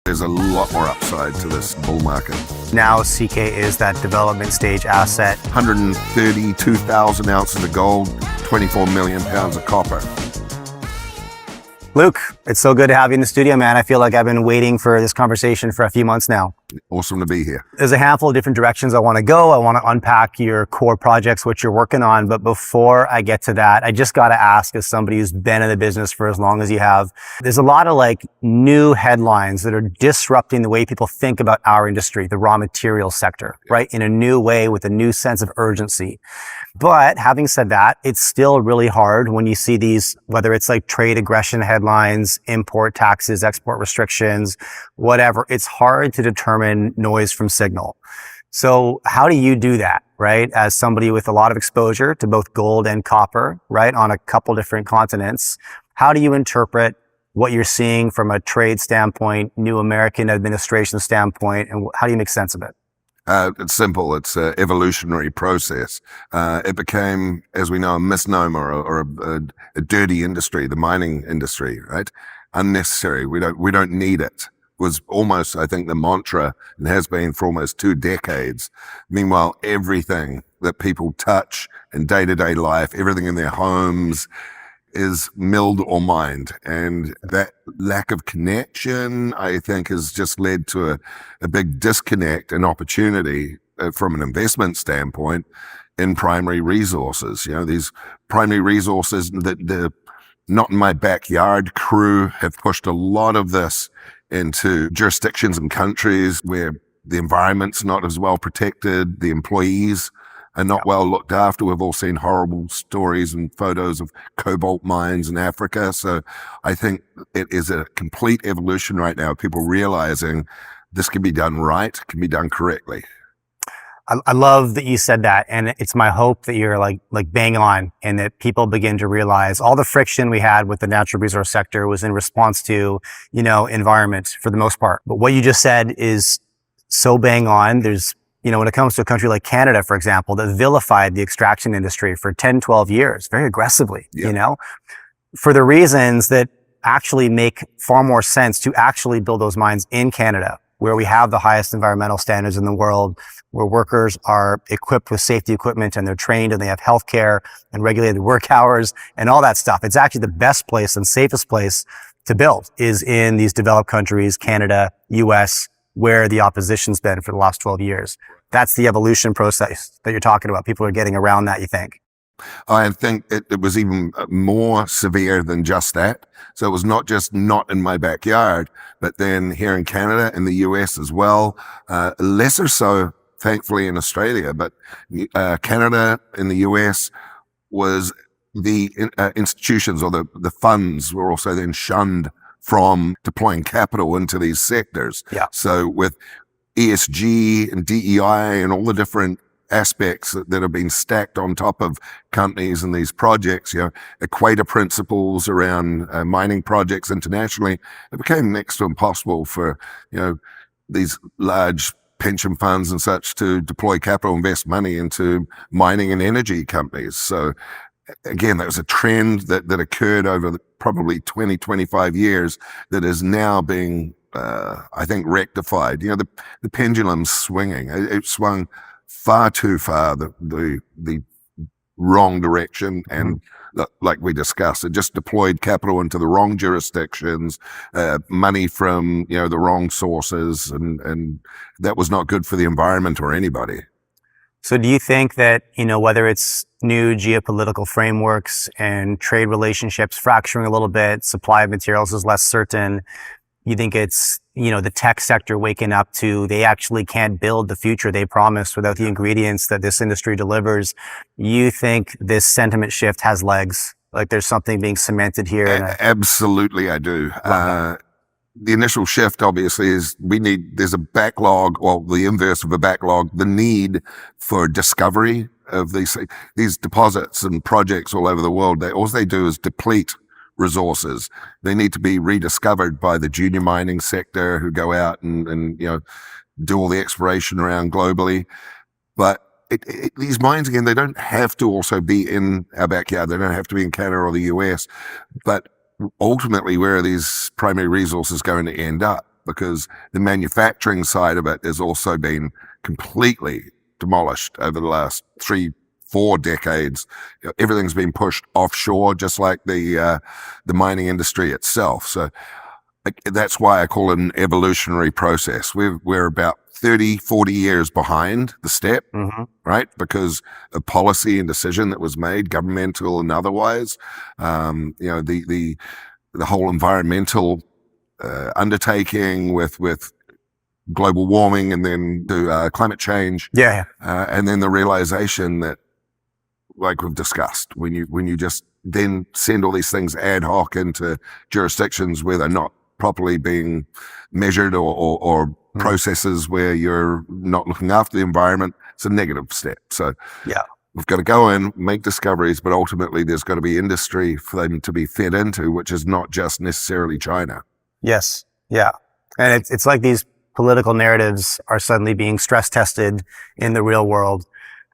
There's a lot more upside to this bull market. Now CK is that development stage asset. 132,000 ounces of gold, 24 million pounds of copper. Luke, it's so good to have you in the studio, man. I feel like I've been waiting for this conversation for a few months now. Awesome to be here. There's a handful of different directions I want to go. I want to unpack your core projects, what you're working on. But before I get to that, I just got to ask, as somebody who's been in the business for as long as you have, there's a lot of like new headlines that are disrupting the way people think about our industry, the raw materials sector, right? In a new way with a new sense of urgency. But having said that, it's still really hard when you see these, whether it's like trade aggression headlines, import taxes, export restrictions, whatever. It's hard to determine noise from signal. So how do you do that, right? As somebody with a lot of exposure to both gold and copper, right? On a couple different continents, how do you interpret what you're seeing from a trade standpoint, new American administration standpoint, and how do you make sense of it? It's simple. It's an evolutionary process. It became, as we know, a misnomer or a dirty industry, the mining industry, right? Unnecessary. We don't need it. Was almost, I think, the mantra, and has been for almost 2 decades. Meanwhile, everything that people touch in day-to-day life, everything in their homes, is milled or mined. And that lack of connection, I think, has just led to a big disconnect and opportunity from an investment standpoint in primary resources. You know, these primary resources that the not in my backyard crew have pushed a lot of this into jurisdictions and countries where the environment's not as well protected, the employees are not well looked after. We've all seen horrible stories and photos of cobalt mines in Africa. So I think it is a complete evolution right now. People realizing this can be done right, can be done correctly. I love that you said that. And it's my hope that you're like bang on, and that people begin to realize all the friction we had with the natural resource sector was in response to, environment for the most part. But what you just said is so bang on. There's, when it comes to a country like Canada, for example, that vilified the extraction industry for 10, 12 years, very aggressively, for the reasons that actually make far more sense to actually build those mines in Canada, where we have the highest environmental standards in the world, where workers are equipped with safety equipment and they're trained and they have healthcare and regulated work hours and all that stuff. It's actually the best place and safest place to build is in these developed countries, Canada, US, where the opposition's been for the last 12 years. That's the evolution process that you're talking about. People are getting around that, you think? I think it was even more severe than just that. So it was not just not in my backyard, but then here in Canada and the US as well, lesser so, thankfully, in Australia, but Canada and the US was the institutions or the funds were also then shunned from deploying capital into these sectors. Yeah. So with ESG and DEI and all the different aspects that have been stacked on top of companies and these projects, equator principles around mining projects internationally, it became next to impossible for, these large pension funds and such to deploy capital, invest money into mining and energy companies. So again, that was a trend that occurred over probably 20, 25 years that is now being, I think, rectified. The pendulum's swinging. It swung far too far the wrong direction. And like we discussed, it just deployed capital into the wrong jurisdictions, money from, the wrong sources. And that was not good for the environment or anybody. So do you think that, whether it's new geopolitical frameworks and trade relationships fracturing a little bit, supply of materials is less certain, you think it's, the tech sector waking up to they actually can't build the future they promised without the ingredients that this industry delivers? You think this sentiment shift has legs? Like there's something being cemented here? Absolutely, I do. The initial shift, obviously, is there's a backlog, well, the inverse of a backlog, the need for discovery of these deposits and projects all over the world. All they do is deplete resources. They need to be rediscovered by the junior mining sector who go out and do all the exploration around globally. But these mines, again, they don't have to also be in our backyard. They don't have to be in Canada or the US. But ultimately, where are these primary resources going to end up? because the manufacturing side of it has also been completely demolished over the last 3-4 decades. Everything's been pushed offshore, just like the mining industry itself. So that's why I call it an evolutionary process. We're about 30-40 years behind the step, right? Because of policy and decision that was made, governmental and otherwise. The whole environmental undertaking with global warming, and then climate change. And then the realization that, like we've discussed, when you just then send all these things ad hoc into jurisdictions where they're not properly being measured, or processes where you're not looking after the environment, it's a negative step. So we've got to go in, make discoveries, but ultimately there's got to be industry for them to be fed into, which is not just necessarily China. Yes. Yeah. And it's like these political narratives are suddenly being stress tested in the real world.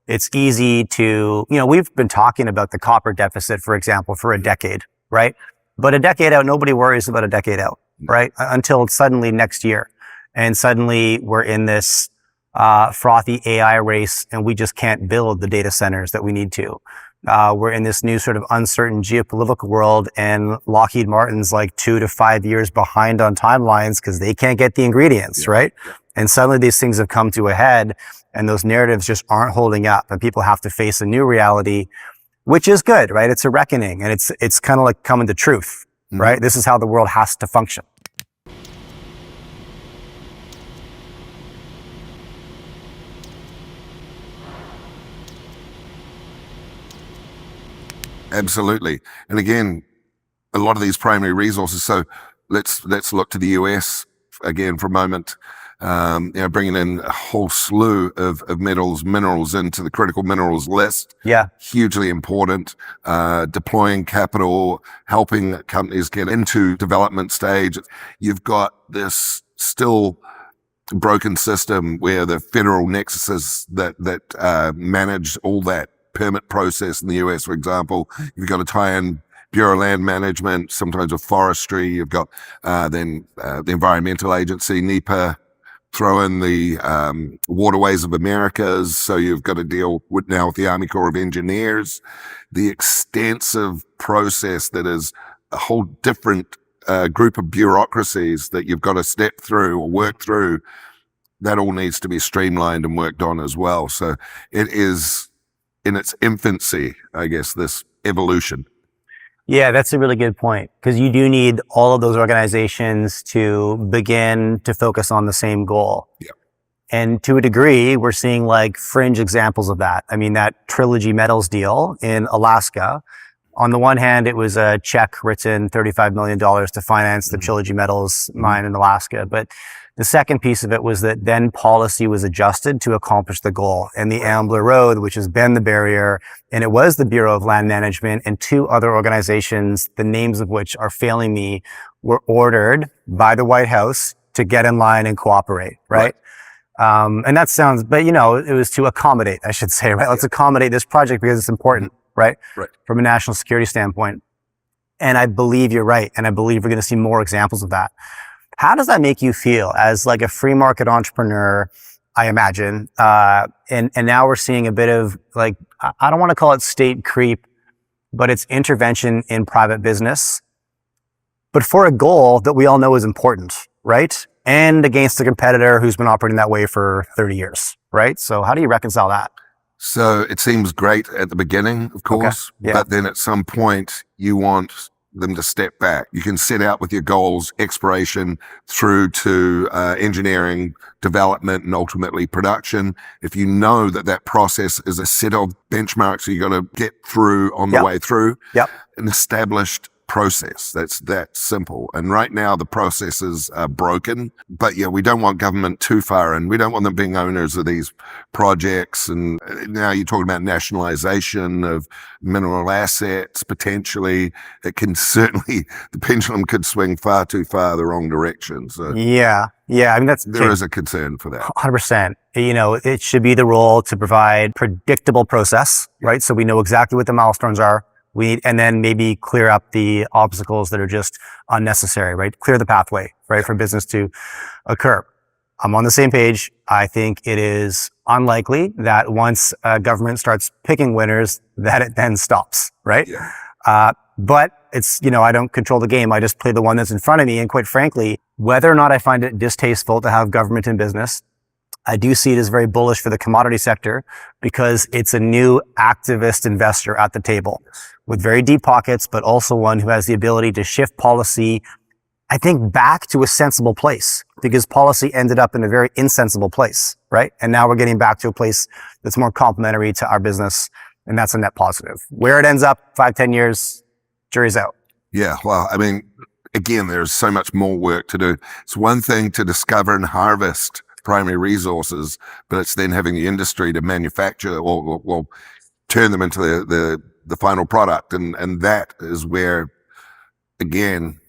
It's easy to, we've been talking about the copper deficit, for example, for a decade, right? But a decade out, nobody worries about a decade out, right? Until suddenly next year. And suddenly we're in this frothy AI race, and we just can't build the data centers that we need to. We're in this new sort of uncertain geopolitical world, and Lockheed Martin's like 2 to 5 years behind on timelines because they can't get the ingredients, right? And suddenly these things have come to a head, and those narratives just aren't holding up, and people have to face a new reality, which is good, right? It's a reckoning, and it's kind of like coming to truth, right? This is how the world has to function. Absolutely. And again, a lot of these primary resources. So let's look to the US again for a moment. Bringing in a whole slew of minerals into the critical minerals list. Hugely important. Deploying capital, helping companies get into development stage. You've got this still broken system where the federal nexuses that manage all that permit process in the US, for example, you've got to tie in Bureau of Land Management, sometimes with forestry. You've got then the Environmental Agency, NEPA, throw in the Waterways of Americas. So you've got to deal with the Army Corps of Engineers, the extensive process that is a whole different group of bureaucracies that you've got to step through or work through. That all needs to be streamlined and worked on as well. So it is in its infancy, I guess, this evolution. Yeah, that's a really good point, because you do need all of those organizations to begin to focus on the same goal. And to a degree, we're seeing like fringe examples of that. I mean, that Trilogy Metals deal in Alaska, on the one hand, it was a check written $35 million to finance the Trilogy Metals mine in Alaska. But the second piece of it was that then policy was adjusted to accomplish the goal. And the Ambler Road, which has been the barrier, and it was the Bureau of Land Management and 2 other organizations, the names of which are failing me, were ordered by the White House to get in line and cooperate, right? And that sounds, but it was to accommodate, I should say, right? Let's accommodate this project because it's important, right? From a national security standpoint. And I believe you're right. And I believe we're going to see more examples of that. How does that make you feel as like a free market entrepreneur, I imagine? And now we're seeing a bit of like, I don't want to call it state creep, but it's intervention in private business, but for a goal that we all know is important, right? And against a competitor who's been operating that way for 30 years, right? So how do you reconcile that? So it seems great at the beginning, of course, but then at some point you want them to step back. You can set out with your goals, exploration through to engineering, development, and ultimately production. If you know that process is a set of benchmarks you got to get through on the way through, an established process. That's that simple. And right now the processes are broken, but we don't want government too far in. We don't want them being owners of these projects. And now you're talking about nationalization of mineral assets, potentially. It can certainly, the pendulum could swing far too far the wrong direction. So I mean, there is a concern for that. 100%. It should be the role to provide predictable process, right? So we know exactly what the milestones are. And then maybe clear up the obstacles that are just unnecessary, right? Clear the pathway right, for business to occur. I'm on the same page. I think it is unlikely that once government starts picking winners, that it then stops, right? Yeah. But it's, I don't control the game. I just play the one that's in front of me. And quite frankly, whether or not I find it distasteful to have government in business, I do see it as very bullish for the commodity sector because it's a new activist investor at the table with very deep pockets, but also one who has the ability to shift policy, I think, back to a sensible place, because policy ended up in a very insensible place, right? And now we're getting back to a place that's more complementary to our business, and that's a net positive. Where it ends up 5-10 years, jury's out. Yeah. Well, I mean, again, there's so much more work to do. It's one thing to discover and harvest primary resources, but it's then having the industry to manufacture or turn them into the final product. And that is where, again,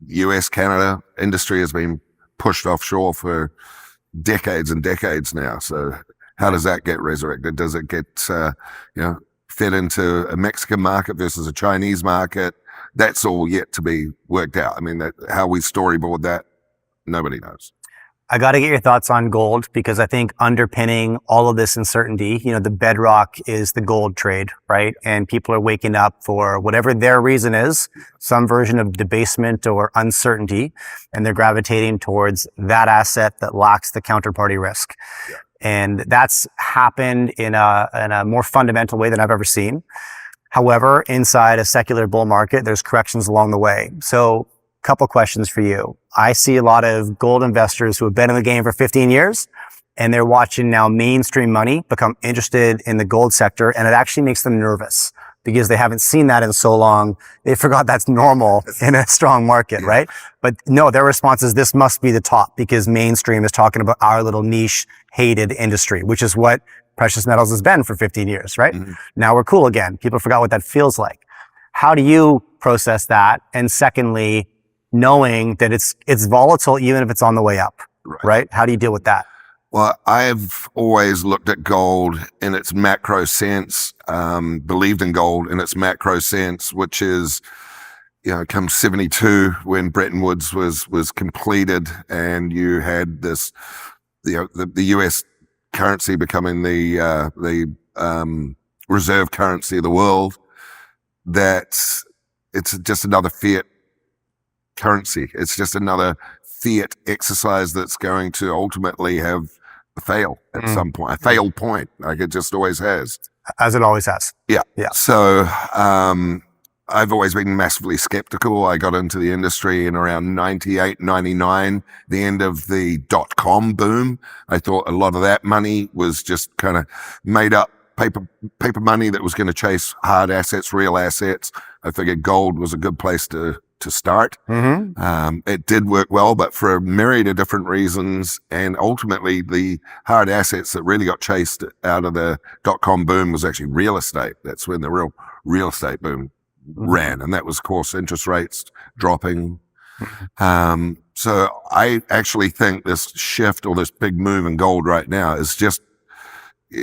US, Canada industry has been pushed offshore for decades and decades now. So how does that get resurrected? Does it get, fit into a Mexican market versus a Chinese market? That's all yet to be worked out. I mean, how we storyboard that, nobody knows. I got to get your thoughts on gold, because I think underpinning all of this uncertainty, the bedrock is the gold trade, right? And people are waking up for whatever their reason is, some version of debasement or uncertainty, and they're gravitating towards that asset that lacks the counterparty risk. Yeah. And that's happened in a more fundamental way than I've ever seen. However, inside a secular bull market, there's corrections along the way. So, couple questions for you. I see a lot of gold investors who have been in the game for 15 years, and they're watching now mainstream money become interested in the gold sector, and it actually makes them nervous because they haven't seen that in so long. They forgot that's normal in a strong market, right? But no, their response is this must be the top because mainstream is talking about our little niche hated industry, which is what precious metals has been for 15 years, right? Mm-hmm. Now we're cool again. People forgot what that feels like. How do you process that? And secondly, knowing that it's volatile even if it's on the way up, right? How do you deal with that? Well, I've always looked at gold in its macro sense, believed in gold in its macro sense, which is, come 72 when Bretton Woods was completed, and you had this, the US currency becoming the reserve currency of the world. That it's just another fiat currency. It's just another fiat exercise that's going to ultimately have a fail at some point, a failed point, like it just always has. As it always has. Yeah. So, I've always been massively skeptical. I got into the industry in around 98, 99, the end of the .com boom. I thought a lot of that money was just kind of made up paper money that was going to chase hard assets, real assets. I figured gold was a good place to start. Mm-hmm. It did work well, but for a myriad of different reasons. And ultimately the hard assets that really got chased out of the .com boom was actually real estate. That's when the real estate boom ran. And that was, of course, interest rates dropping. So I actually think this shift or this big move in gold right now is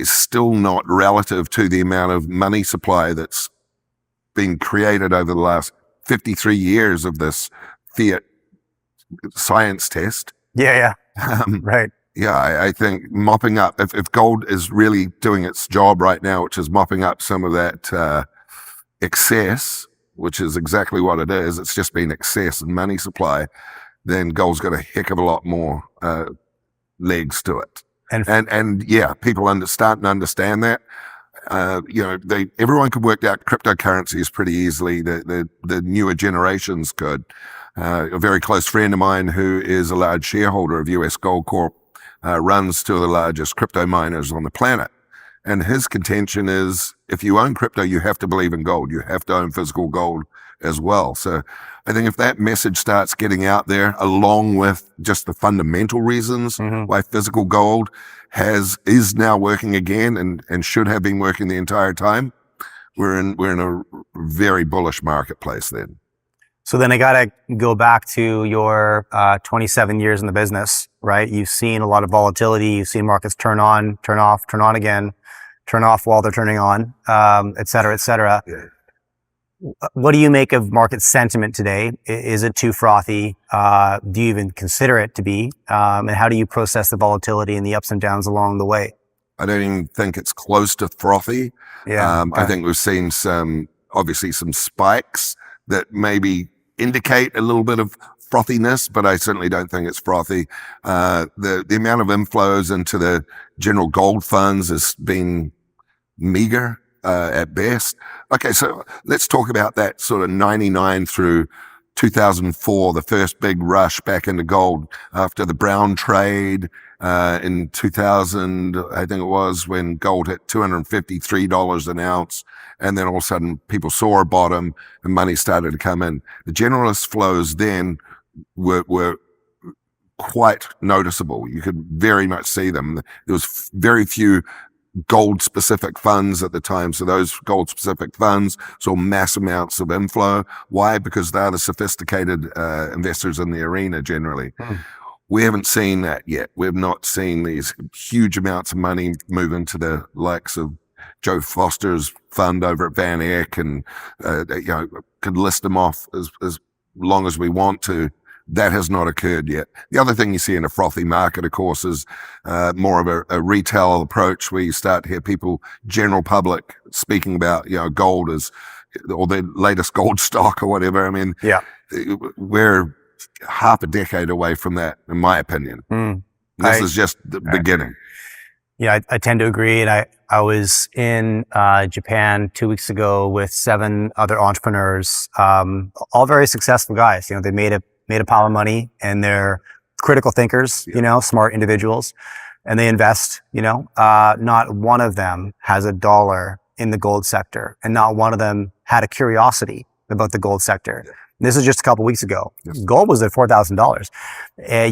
still not relative to the amount of money supply that's been created over the last 53 years of this fiat science test. Yeah. Right. Yeah, I think mopping up, if gold is really doing its job right now, which is mopping up some of that excess, which is exactly what it is, it's just been excess and money supply, then gold's got a heck of a lot more legs to it. And yeah, people starting to understand that. Everyone could work out cryptocurrencies pretty easily. The newer generations could. A very close friend of mine who is a large shareholder of US Gold Corp runs two of the largest crypto miners on the planet. And his contention is if you own crypto, you have to believe in gold. You have to own physical gold as well. So I think if that message starts getting out there, along with just the fundamental reasons why physical gold is now working again and should have been working the entire time, we're in a very bullish marketplace then. So then I got to go back to your 27 years in the business, right? You've seen a lot of volatility. You've seen markets turn on, turn off, turn on again, turn off while they're turning on, et cetera, et cetera. Yeah. What do you make of market sentiment today? Is it too frothy? Do you even consider it to be? And how do you process the volatility and the ups and downs along the way? I don't even think it's close to frothy. Yeah. I think we've seen obviously some spikes that maybe indicate a little bit of frothiness, but I certainly don't think it's frothy. The amount of inflows into the general gold funds has been meager at best. Okay, so let's talk about that sort of 99 through 2004, the first big rush back into gold after the brown trade in 2000, I think it was, when gold hit $253 an ounce. And then all of a sudden people saw a bottom and money started to come in. The generalist flows then were quite noticeable. You could very much see them. There was very few gold specific funds at the time. So those gold specific funds saw mass amounts of inflow. Why? Because they're the sophisticated investors in the arena generally. We haven't seen that yet. We've not seen these huge amounts of money move into the likes of Joe Foster's fund over at Van Eck, and could list them off as long as we want to. That has not occurred yet. The other thing you see in a frothy market, of course, is more of a retail approach where you start to hear people, general public, speaking about, gold as, or the latest gold stock or whatever. I mean, we're half a decade away from that, in my opinion. This is just the beginning. Yeah, I tend to agree. And I was in Japan 2 weeks ago with 7 other entrepreneurs, all very successful guys. They made a pile of money, and they're critical thinkers, smart individuals, and they invest, not one of them has a dollar in the gold sector, and not one of them had a curiosity about the gold sector. This is just a couple weeks ago. Yes. Gold was at $4,000.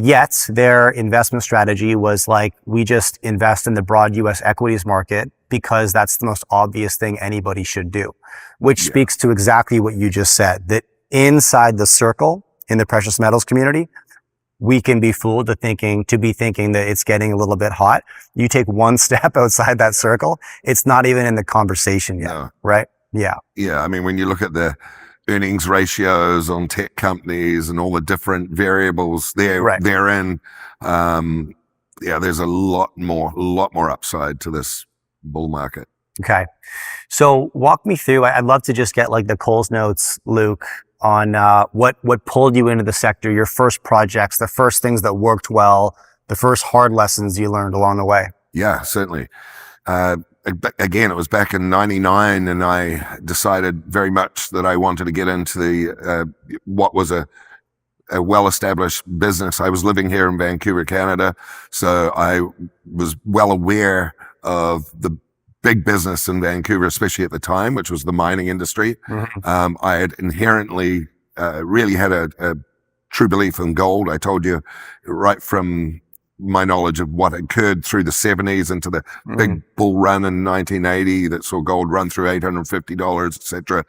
Yet their investment strategy was like, we just invest in the broad US equities market because that's the most obvious thing anybody should do, which speaks to exactly what you just said, that inside the circle in the precious metals community, we can be fooled to be thinking that it's getting a little bit hot. You take one step outside that circle, it's not even in the conversation yet, right? Yeah. Yeah. I mean, when you look at the earnings ratios on tech companies and all the different variables therein, there's a lot more upside to this bull market. Okay. So walk me through, I'd love to just get like the Coles notes, Luke, on what pulled you into the sector, your first projects, the first things that worked well, the first hard lessons you learned along the way. Yeah, certainly. Again, it was back in 99, and I decided very much that I wanted to get into the what was a well-established business. I was living here in Vancouver, Canada, so I was well aware of the big business in Vancouver, especially at the time, which was the mining industry. I had inherently really had a true belief in gold. I told you right from my knowledge of what occurred through the 70s into the big bull run in 1980 that saw gold run through $850, etc.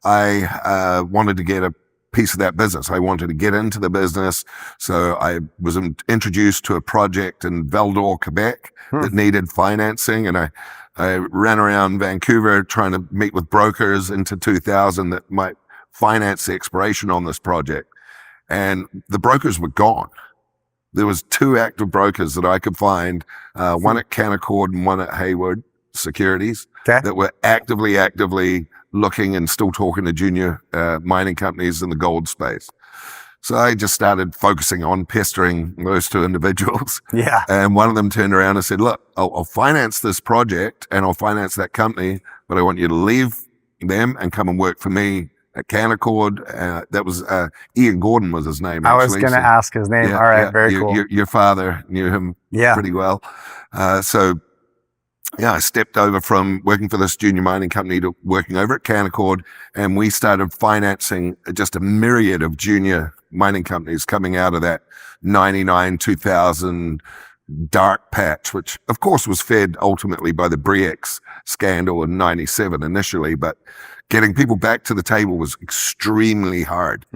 I wanted to get a piece of that business. I wanted to get into the business. So I was introduced to a project in Val-d'Or, Quebec that needed financing. And I ran around Vancouver trying to meet with brokers into 2000 that might finance the exploration on this project. And the brokers were gone. There was 2 active brokers that I could find, one at Canaccord and one at Hayward Securities, that were actively looking and still talking to junior mining companies in the gold space. So I just started focusing on pestering those 2 individuals. Yeah. And one of them turned around and said, look, I'll finance this project and I'll finance that company, but I want you to leave them and come and work for me at Canaccord. That was Ian Gordon was his name. I was going to ask his name. Yeah, all right, very cool. Your father knew him pretty well. So I stepped over from working for this junior mining company to working over at Canaccord, and we started financing just a myriad of junior mining companies coming out of that 99, 2000 dark patch, which of course was fed ultimately by the Bre-X scandal in 97 initially, but getting people back to the table was extremely hard.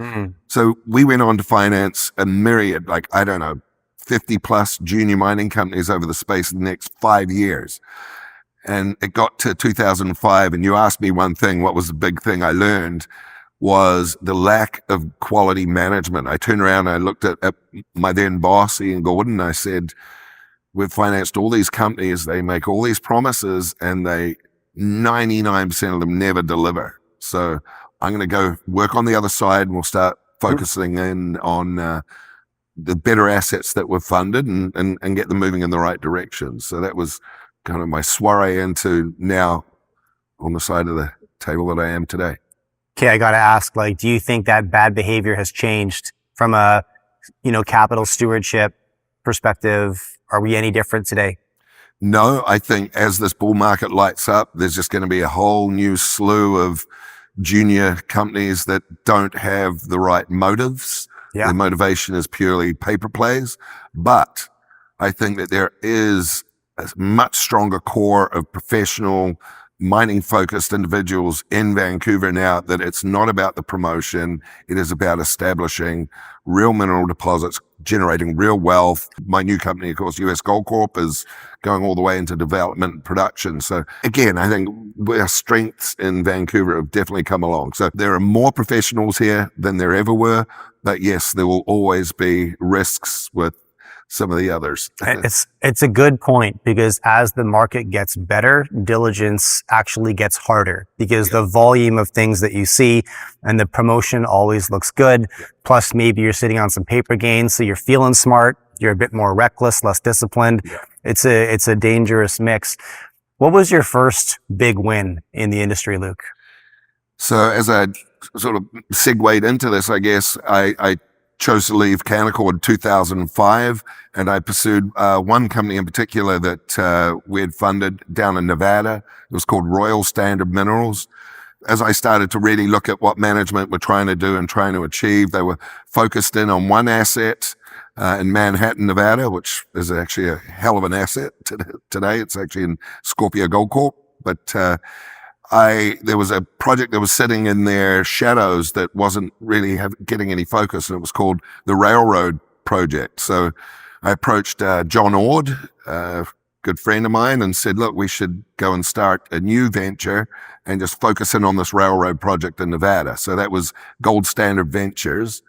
So we went on to finance a myriad, 50 plus junior mining companies over the space of the next 5 years. And it got to 2005, and you asked me one thing, what was the big thing I learned was the lack of quality management. I turned around and I looked at my then boss, Ian Gordon, and I said, we've financed all these companies, they make all these promises, and 99% of them never deliver. So I'm going to go work on the other side, and we'll start focusing in on the better assets that were funded and get them moving in the right direction. So that was kind of my soiree into now on the side of the table that I am today. Okay, I got to ask, like, do you think that bad behavior has changed from a, capital stewardship perspective? Are we any different today? No, I think as this bull market lights up, there's just going to be a whole new slew of junior companies that don't have the right motives. Yeah. The motivation is purely paper plays. But I think that there is a much stronger core of professional mining focused individuals in Vancouver now, that it's not about the promotion. It is about establishing real mineral deposits, generating real wealth. My new company, of course, US Gold Corp, is going all the way into development and production. So again, I think our strengths in Vancouver have definitely come along. So there are more professionals here than there ever were. But yes, there will always be risks with some of the others. It's a good point, because as the market gets better, diligence actually gets harder, because the volume of things that you see and the promotion always looks good. Plus maybe you're sitting on some paper gains, so you're feeling smart. You're a bit more reckless, less disciplined. It's a dangerous mix. What was your first big win in the industry, Luke? So as I sort of segued into this, I guess I chose to leave Canaccord in 2005, and I pursued one company in particular that we had funded down in Nevada. It was called Royal Standard Minerals. As I started to really look at what management were trying to do and trying to achieve, they were focused in on one asset in Manhattan, Nevada, which is actually a hell of an asset today. It's actually in Scorpio Gold Corp. But there was a project that was sitting in their shadows that wasn't really getting any focus, and it was called the Railroad Project. So I approached John Ord, a good friend of mine, and said, look, we should go and start a new venture and just focus in on this railroad project in Nevada. So that was Gold Standard Ventures.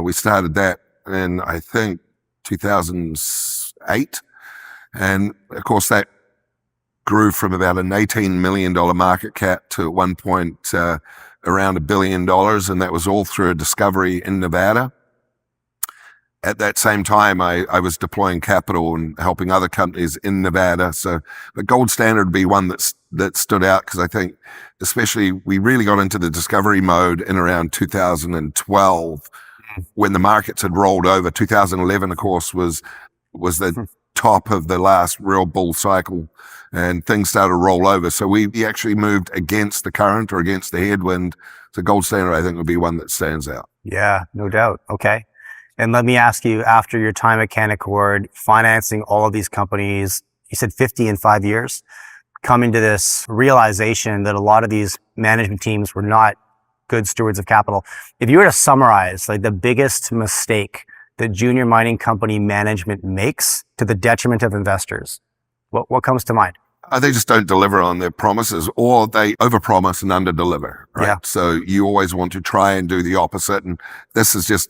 We started that in, I think, 2008. And of course, that grew from about an $18 million market cap to at one point around $1 billion. And that was all through a discovery in Nevada. At that same time, I was deploying capital and helping other companies in Nevada. So the Gold Standard would be one that stood out, because I think especially we really got into the discovery mode in around 2012 when the markets had rolled over. 2011, of course, was the top of the last real bull cycle, and things started to roll over. So we actually moved against the current or against the headwind. So Gold Standard, I think, would be one that stands out. Yeah, no doubt. Okay. And let me ask you, after your time at Canaccord, financing all of these companies, you said 50 in 5 years, coming to this realization that a lot of these management teams were not good stewards of capital. If you were to summarize like the biggest mistake that junior mining company management makes to the detriment of investors, what comes to mind? They just don't deliver on their promises, or they overpromise and underdeliver, right? Yeah. So you always want to try and do the opposite. And this is just,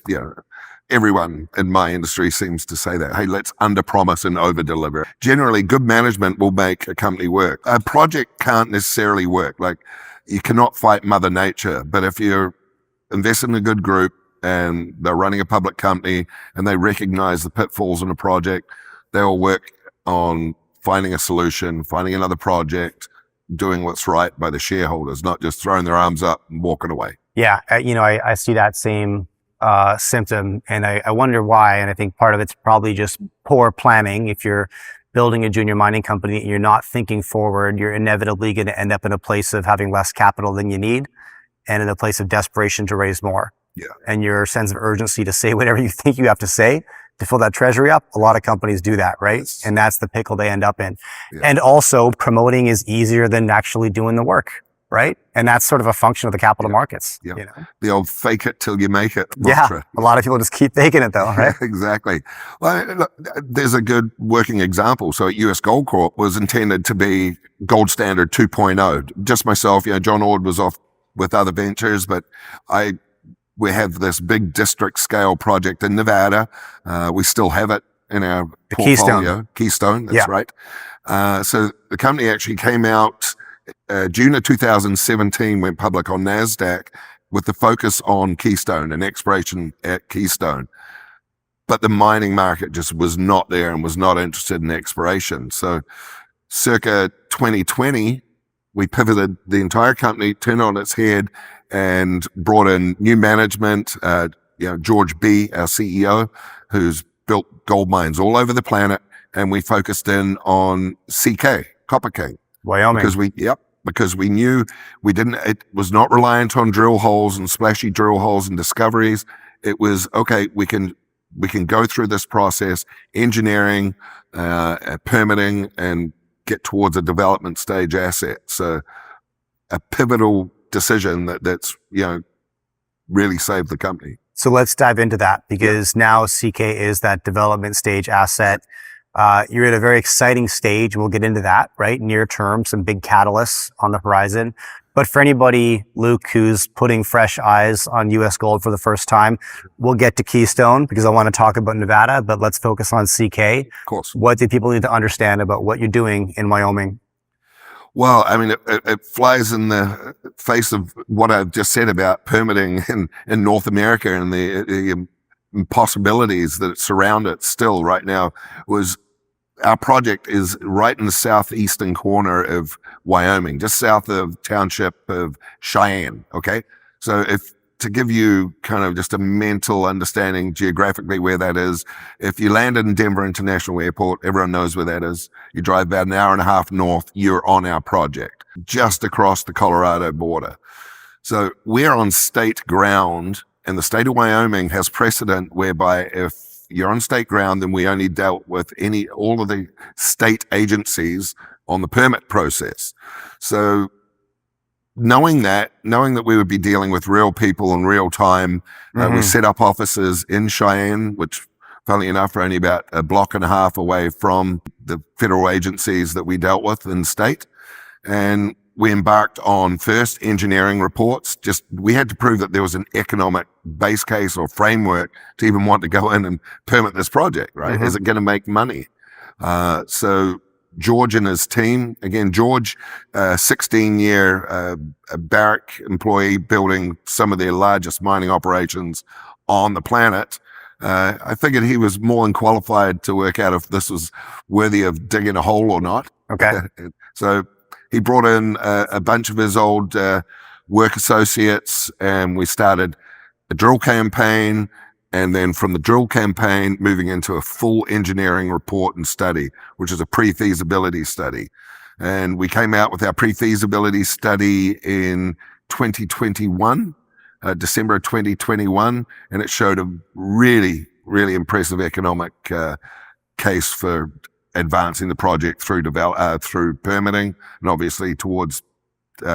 everyone in my industry seems to say that. Hey, let's underpromise and overdeliver. Generally, good management will make a company work. A project can't necessarily work. Like, you cannot fight Mother Nature, but if you're investing in a good group and they're running a public company and they recognize the pitfalls in a project, they'll work on finding a solution, finding another project, doing what's right by the shareholders, not just throwing their arms up and walking away. Yeah. I see that same symptom, and I wonder why. And I think part of it's probably just poor planning. If you're building a junior mining company and you're not thinking forward, you're inevitably going to end up in a place of having less capital than you need, and in a place of desperation to raise more. Yeah. And your sense of urgency to say whatever you think you have to say to fill that treasury up. A lot of companies do that, right? Yes. And that's the pickle they end up in. Yeah. And also, promoting is easier than actually doing the work. right? And that's sort of a function of the capital Yeah. markets. Yeah. You know? The old fake it till you make it Yeah. mantra. A lot of people just keep faking it though, right? Exactly. Well, look, there's a good working example. So US Gold Corp was intended to be gold standard 2.0. Just myself, John Ord was off with other ventures, but we have this big district scale project in Nevada. We still have it in our portfolio. Keystone, that's right. So the company actually came out June of 2017, went public on NASDAQ with the focus on Keystone and exploration at Keystone. But the mining market just was not there and was not interested in exploration. So circa 2020, we pivoted the entire company, turned on its head, and brought in new management. George B., our CEO, who's built gold mines all over the planet, and we focused in on CK, Copper King, Wyoming. Because we knew it was not reliant on drill holes and splashy drill holes and discoveries. It was okay. We can go through this process, engineering, permitting, and get towards a development stage asset. So a pivotal decision that's really saved the company. So let's dive into that, because now CK is that development stage asset. You're at a very exciting stage. We'll get into that, right? Near term, some big catalysts on the horizon. But for anybody, Luke, who's putting fresh eyes on US Gold for the first time, we'll get to Keystone because I want to talk about Nevada, but let's focus on CK. Of course. What do people need to understand about what you're doing in Wyoming? Well, I mean, it flies in the face of what I've just said about permitting in North America and the possibilities that surround it still right now. Our project is right in the southeastern corner of Wyoming, just south of township of Cheyenne. Okay. So to give you kind of just a mental understanding geographically where that is, if you land in Denver International Airport, everyone knows where that is. You drive about an hour and a half north, you're on our project, just across the Colorado border. So we're on state ground, and the state of Wyoming has precedent whereby if you're on state ground, then we only dealt with all of the state agencies on the permit process. So knowing that we would be dealing with real people in real time, we set up offices in Cheyenne, which funnily enough are only about a block and a half away from the federal agencies that we dealt with in the state. And we embarked on first engineering reports. We had to prove that there was an economic base case or framework to even want to go in and permit this project, right? Is it going to make money? So George and his team, again, George, 16-year Barrick employee building some of their largest mining operations on the planet. I figured he was more than qualified to work out if this was worthy of digging a hole or not. Okay. So he brought in a bunch of his old work associates, and we started a drill campaign. And then from the drill campaign, moving into a full engineering report and study, which is a pre-feasibility study. And we came out with our pre-feasibility study in 2021, December of 2021, and it showed a really, really impressive economic case for advancing the project through permitting and obviously towards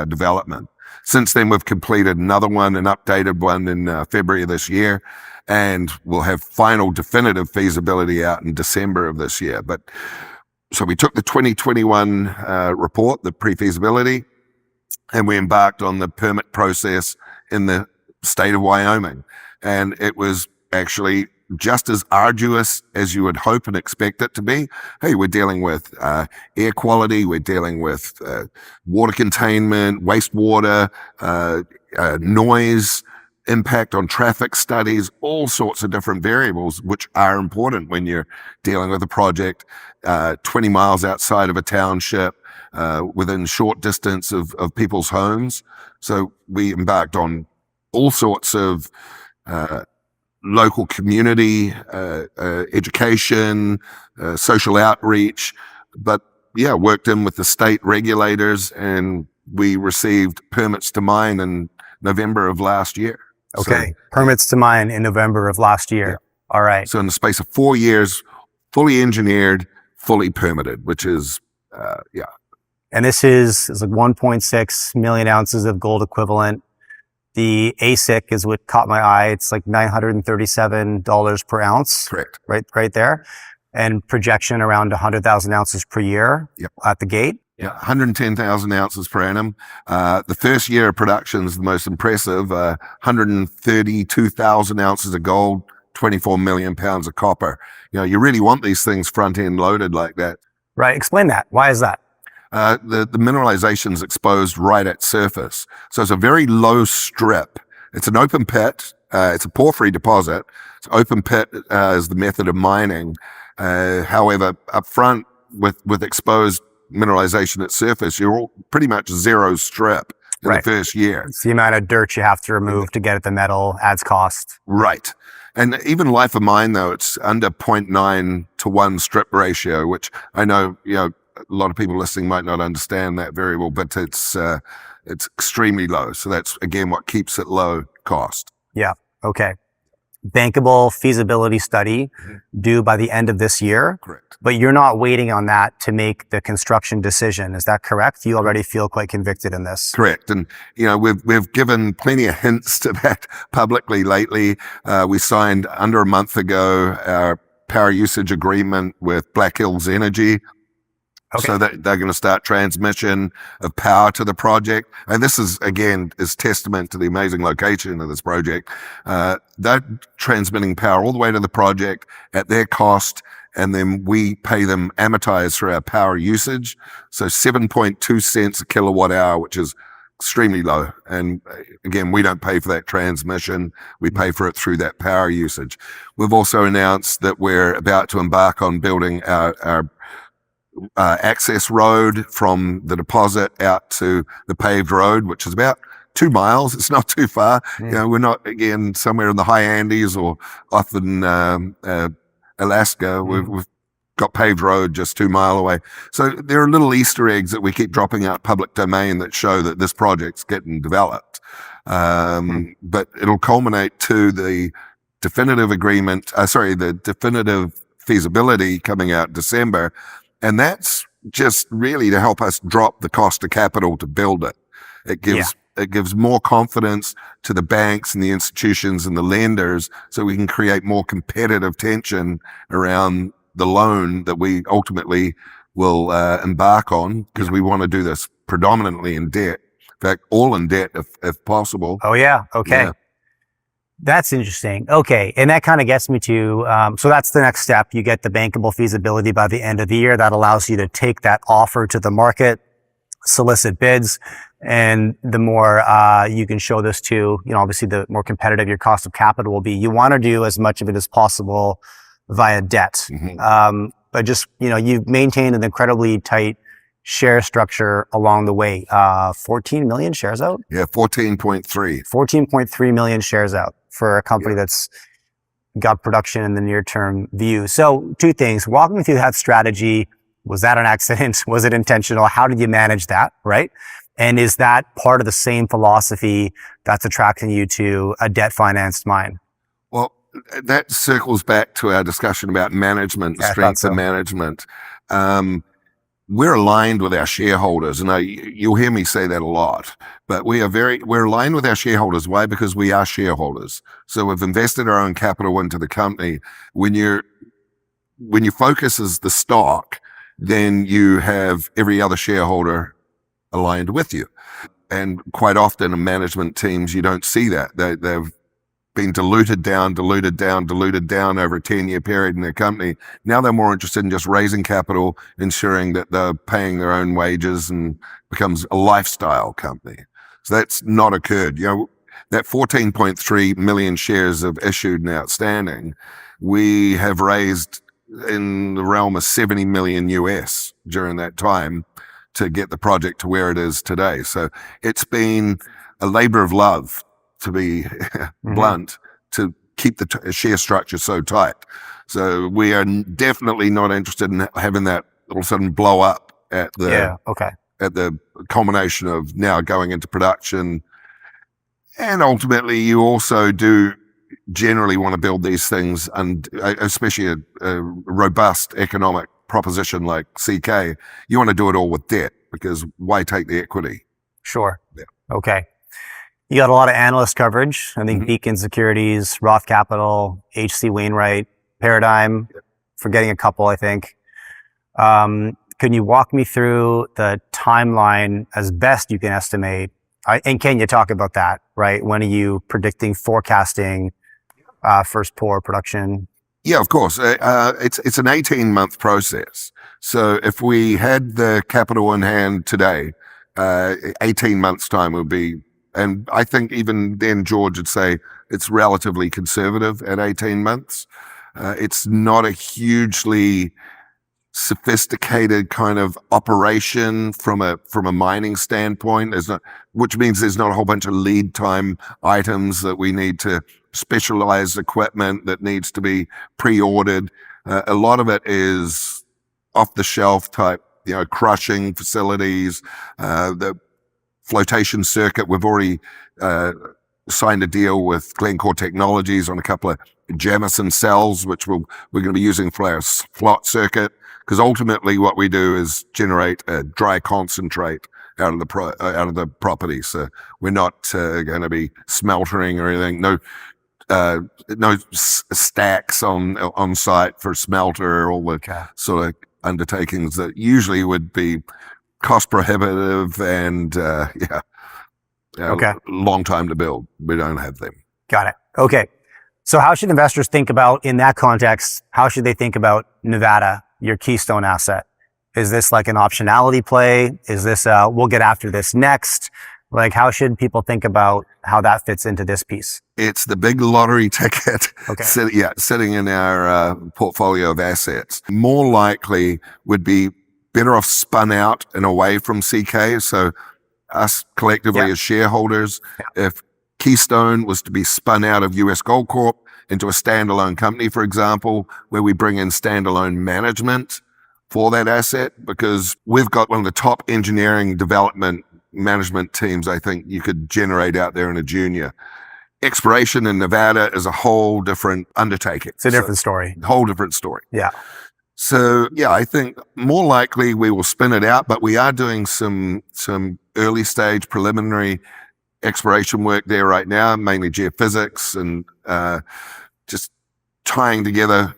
development. Since then, we've completed another one, an updated one in February of this year, and we'll have final definitive feasibility out in December of this year. So we took the 2021 report, the pre-feasibility, and we embarked on the permit process in the state of Wyoming. And it was actually just as arduous as you would hope and expect it to be. Hey, we're dealing with air quality, we're dealing with water containment, wastewater, noise, impact on traffic studies, all sorts of different variables, which are important when you're dealing with a project 20 miles outside of a township, within short distance of people's homes. So we embarked on all sorts of local community, education, social outreach, but worked in with the state regulators, and we received permits to mine in November of last year. Okay. So, permits to mine in November of last year. Yeah. All right. So in the space of 4 years, fully engineered, fully permitted, which is, And this is like 1.6 million ounces of gold equivalent. The AISC is what caught my eye. It's like $937 per ounce. Correct. Right there. And projection around 100,000 ounces per year at the gate. Yeah, 110,000 ounces per annum. The first year of production is the most impressive. 132,000 ounces of gold, 24 million pounds of copper. You really want these things front end loaded like that. Right. Explain that. Why is that? The mineralization is exposed right at surface. So it's a very low strip. It's an open pit. It's a porphyry deposit. It's open pit is the method of mining. However, up front with exposed mineralization at surface, you're all pretty much zero strip in the first year. It's the amount of dirt you have to remove to get at the metal adds cost. Right. And even life of mine, though, it's under 0.9 to 1 strip ratio, which I know, a lot of people listening might not understand that variable, but it's extremely low. So that's, again, what keeps it low cost. Yeah. Okay. Bankable feasibility study due by the end of this year. Correct. But you're not waiting on that to make the construction decision. Is that correct? You already feel quite convicted in this. Correct. And, we've given plenty of hints to that publicly lately. We signed under a month ago our power usage agreement with Black Hills Energy. Okay. So that they're going to start transmission of power to the project. And this is testament to the amazing location of this project. They're transmitting power all the way to the project at their cost. And then we pay them amortized for our power usage. So 7.2 cents a kilowatt hour, which is extremely low. And again, we don't pay for that transmission. We pay for it through that power usage. We've also announced that we're about to embark on building our access road from the deposit out to the paved road, which is about 2 miles. It's not too far. We're not, again, somewhere in the high Andes or off in Alaska. We've got paved road just 2 miles away. So there are little Easter eggs that we keep dropping out public domain that show that this project's getting developed. But it'll culminate to the definitive agreement, the definitive feasibility coming out December. And that's just really to help us drop the cost of capital to build it. It gives more confidence to the banks and the institutions and the lenders so we can create more competitive tension around the loan that we ultimately will embark on, because we want to do this predominantly in debt. In fact, all in debt if possible. Oh, yeah. Okay. Yeah. That's interesting. Okay. And that kind of gets me to, so that's the next step. You get the bankable feasibility by the end of the year. That allows you to take that offer to the market, solicit bids. And the more, you can show this to, obviously the more competitive your cost of capital will be. You want to do as much of it as possible via debt. But just, you've maintained an incredibly tight share structure along the way. 14 million shares out? Yeah, 14.3. 14.3 million shares out for a company that's got production in the near term view. So 2 things. Walk me through that strategy. Was that an accident? Was it intentional? How did you manage that? Right. And is that part of the same philosophy that's attracting you to a debt financed mine? Well, that circles back to our discussion about management, strength of management. We're aligned with our shareholders, and you'll hear me say that a lot, but we're aligned with our shareholders. Why? Because we are shareholders. So we've invested our own capital into the company. When your focus is the stock, then you have every other shareholder aligned with you. And quite often in management teams, you don't see that. They've been diluted down over a 10-year period in their company. Now they're more interested in just raising capital, ensuring that they're paying their own wages, and becomes a lifestyle company. So that's not occurred. That 14.3 million shares of issued and outstanding, we have raised in the realm of 70 million US during that time to get the project to where it is today. So it's been a labor of love, to be blunt, to keep the share structure so tight. So we are definitely not interested in having that all of a sudden blow up at the culmination of now going into production. And ultimately, you also do generally want to build these things, and especially a robust economic proposition like CK, you want to do it all with debt. because why take the equity? Sure. Yeah. Okay. You got a lot of analyst coverage. I think Beacon Securities, Roth Capital, HC Wainwright, Paradigm, forgetting a couple, I think. Can you walk me through the timeline as best you can estimate? And can you talk about that, right? When are you predicting, forecasting, first pour production? Yeah, of course. It's an 18-month process. So if we had the capital in hand today, 18 months time would be, and I think even then George would say it's relatively conservative at 18 months. It's not a hugely sophisticated kind of operation from a mining standpoint. Which means there's not a whole bunch of lead time items that we need to specialized equipment that needs to be pre-ordered. A lot of it is off the shelf type, crushing facilities, the flotation circuit. We've already signed a deal with Glencore Technologies on a couple of Jamison cells, which we're going to be using for our slot circuit. Because ultimately what we do is generate a dry concentrate out of the property. So we're not going to be smeltering or anything. No stacks on site for smelter or all the sort of undertakings that usually would be cost prohibitive and long time to build. We don't have them. Got it. Okay. So how should investors think about, in that context, how should they think about Nevada, your keystone asset? Is this like an optionality play? Is this we'll get after this next? Like, how should people think about how that fits into this piece? It's the big lottery ticket Okay. sitting in our portfolio of assets. More likely would be better off spun out and away from CK. So us collectively as shareholders, if Keystone was to be spun out of US Gold Corp into a standalone company, for example, where we bring in standalone management for that asset, because we've got one of the top engineering development management teams I think you could generate out there in a junior. Exploration in Nevada is a whole different undertaking. It's a different story. Whole different story. Yeah. So I think more likely we will spin it out, but we are doing some early stage preliminary exploration work there right now, mainly geophysics and just tying together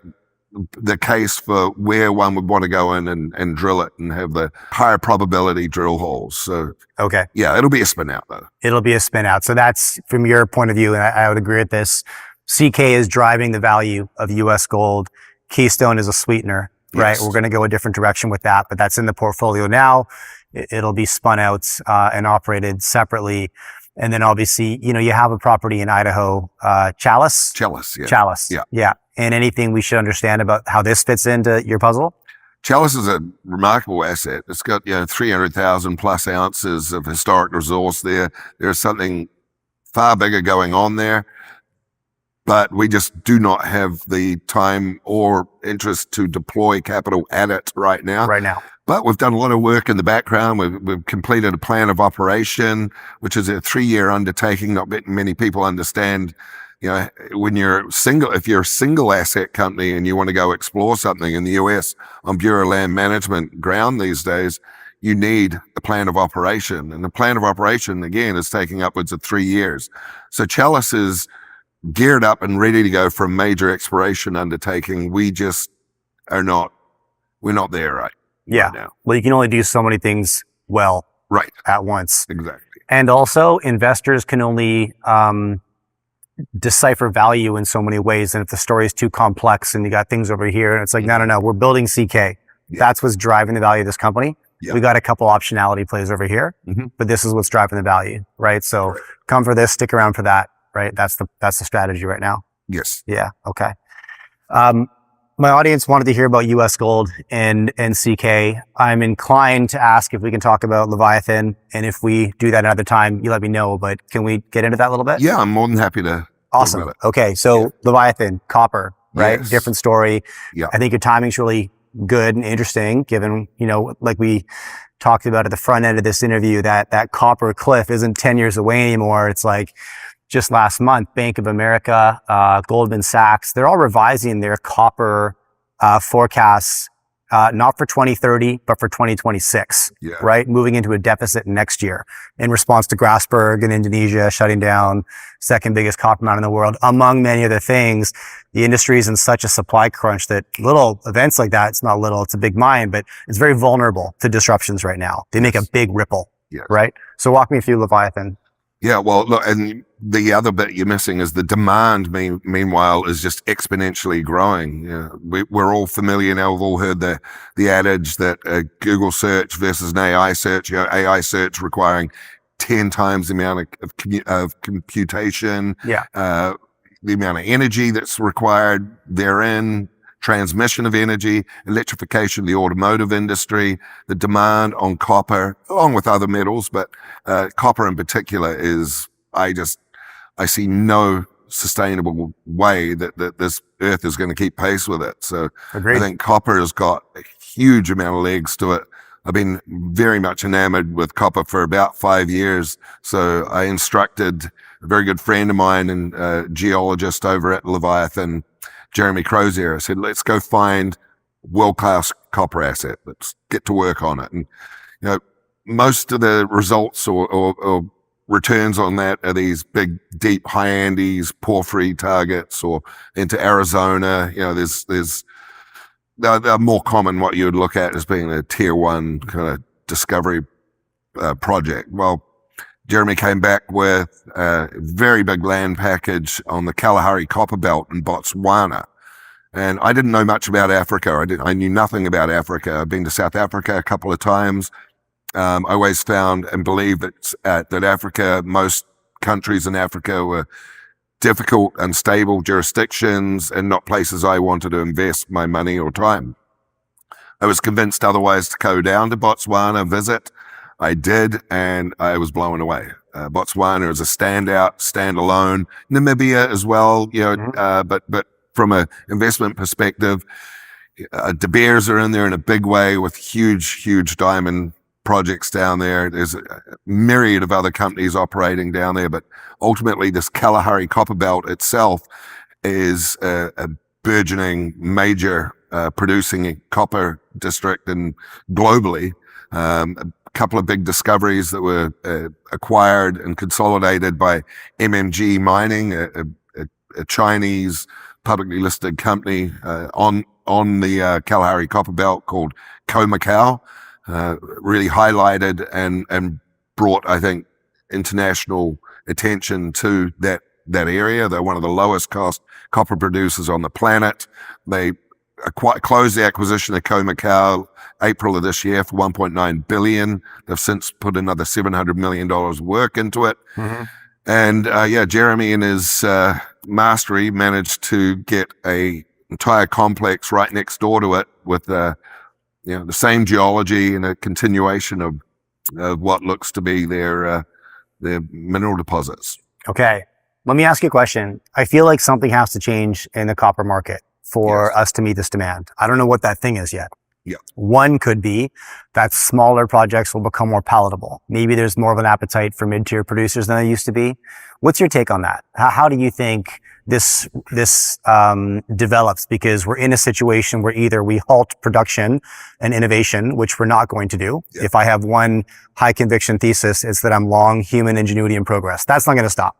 the case for where one would want to go in and drill it and have the higher probability drill holes. So, okay. Yeah, it'll be a spin out though. It'll be a spin out. So that's from your point of view. And I would agree with this. CK is driving the value of US gold. Keystone is a sweetener, right? We're going to go a different direction with that, but that's in the portfolio now. It'll be spun out and operated separately. And then obviously, you have a property in Idaho, Chalice. Chalice, yeah. Chalice. Yeah. Yeah. And anything we should understand about how this fits into your puzzle? Chalice is a remarkable asset. It's got 300,000 plus ounces of historic resource there. There's something far bigger going on there, but we just do not have the time or interest to deploy capital at it right now. But we've done a lot of work in the background. We've completed a plan of operation, which is a 3-year undertaking. Not many people understand. When if you're a single asset company and you want to go explore something in the US on Bureau of Land Management ground these days, you need a plan of operation. And the plan of operation, again, is taking upwards of 3 years. So Chalice is geared up and ready to go for a major exploration undertaking. We just we're not there right now. Well, you can only do so many things well at once. Exactly. And also investors can only decipher value in so many ways. And if the story is too complex and you got things over here and it's like, no, we're building CK. Yeah. That's what's driving the value of this company. Yeah. We got a couple optionality plays over here, but this is what's driving the value, right? So come for this, stick around for that, right? That's the strategy right now. Yes. Yeah. Okay. My audience wanted to hear about US Gold and CK. I'm inclined to ask if we can talk about Leviathan. And if we do that another time, you let me know. But can we get into that a little bit? Yeah, I'm more than happy to. Awesome. Talk about it. Okay. So Leviathan, copper, right? Yes. Different story. Yeah. I think your timing's really good and interesting given, like we talked about at the front end of this interview, that copper cliff isn't 10 years away anymore. It's like, just last month, Bank of America, Goldman Sachs, they're all revising their copper forecasts not for 2030, but for 2026, Yeah. right? Moving into a deficit next year in response to Grasberg in Indonesia shutting down, second biggest copper mine in the world, among many other things. The industry is in such a supply crunch that little events like that, it's not little, it's a big mine, but it's very vulnerable to disruptions right now. They make a big ripple, Yes. right? So walk me through Leviathan. Yeah, well, look, and the other bit you're missing is the demand, meanwhile, is just exponentially growing. You know, we're all familiar now, we've all heard the adage that Google search versus an AI search, you know, AI search requiring 10 times the amount of computation, Yeah. the amount of energy that's required therein, transmission of energy, electrification, the automotive industry, the demand on copper, along with other metals, but copper in particular is, I see no sustainable way that this earth is going to keep pace with it. So Agreed. I think copper has got a huge amount of legs to it. I've been very much enamored with copper for about 5 years. So I instructed a very good friend of mine and a geologist over at Leviathan, Jeremy Crozier. I said, let's go find world-class copper asset. Let's get to work on it. And, you know, most of the results or returns on that are these big, deep, high Andes porphyry targets or into Arizona. You know, they're more common what you would look at as being a tier one kind of discovery project. Well, Jeremy came back with a very big land package on the Kalahari Copper Belt in Botswana. And I didn't know much about Africa. I knew nothing about Africa. I've been to South Africa a couple of times. I always found and believed that Africa, most countries in Africa were difficult, unstable jurisdictions and not places I wanted to invest my money or time. I was convinced otherwise to go down to Botswana, visit. I did, and I was blown away. Botswana is a standalone. Namibia as well, you know, but from an investment perspective, De Beers are in there in a big way with huge diamond projects down there. There's a myriad of other companies operating down there, but ultimately this Kalahari Copper Belt itself is a burgeoning major producing copper district and globally. A couple of big discoveries that were acquired and consolidated by MMG Mining, a Chinese publicly listed company on the Kalahari Copper Belt called Khoemacau, really highlighted and brought, I think, international attention to that area. They're one of the lowest cost copper producers on the planet. They closed the acquisition of Khoemacau April of this year for $1.9 billion. They've since put another $700 million work into it. Mm-hmm. And Jeremy in his mastery managed to get a entire complex right next door to it with the same geology and a continuation of what looks to be their mineral deposits. Okay. Let me ask you a question. I feel like something has to change in the copper market for us to meet this demand. I don't know what that thing is yet. Yeah. One could be that smaller projects will become more palatable. Maybe there's more of an appetite for mid-tier producers than there used to be. What's your take on that? How do you think this develops? Because we're in a situation where either we halt production and innovation, which we're not going to do. Yeah. If I have one high conviction thesis, it's that I'm long human ingenuity and progress. That's not going to stop.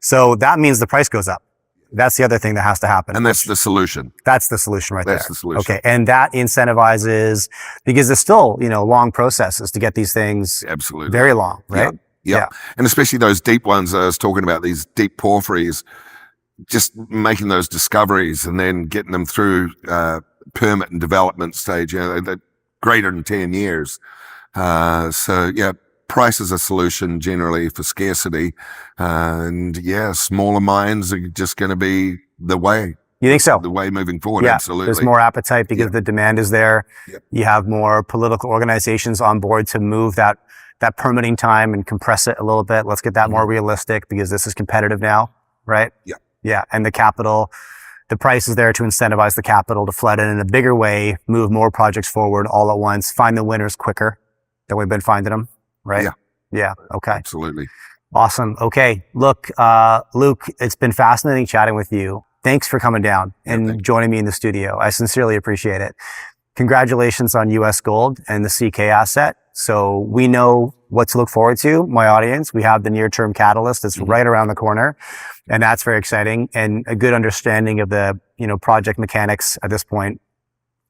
So that means the price goes up. That's the other thing that has to happen. And that's the solution. That's the solution right there. That's the solution. Okay. And that incentivizes, because there's still, long processes to get these things. Absolutely. Very long, right? Yeah. And especially those deep ones I was talking about, these deep porphyries, just making those discoveries and then getting them through permit and development stage, they're greater than 10 years. Price is a solution generally for scarcity. Smaller mines are just going to be the way. You think so? The way moving forward, Yeah, absolutely. there's more appetite because the demand is there. Yeah. You have more political organizations on board to move that permitting time and compress it a little bit. Let's get that more realistic because this is competitive now, right? Yeah. Yeah. And the capital, the price is there to incentivize the capital to flood in a bigger way, move more projects forward all at once, find the winners quicker than we've been finding them, right? Yeah. Yeah. Okay. Absolutely. Awesome. Okay. Look, Luke, it's been fascinating chatting with you. Thanks for coming down and joining me in the studio. I sincerely appreciate it. congratulations on US Gold and the CK asset. So we know what to look forward to, my audience. We have the near-term catalyst that's right around the corner, and that's very exciting, and a good understanding of the, project mechanics at this point.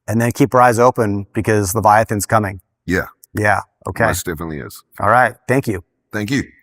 And then keep our eyes open because Leviathan's coming. Yeah, Yeah. Okay. most definitely is. All right. Thank you. Thank you.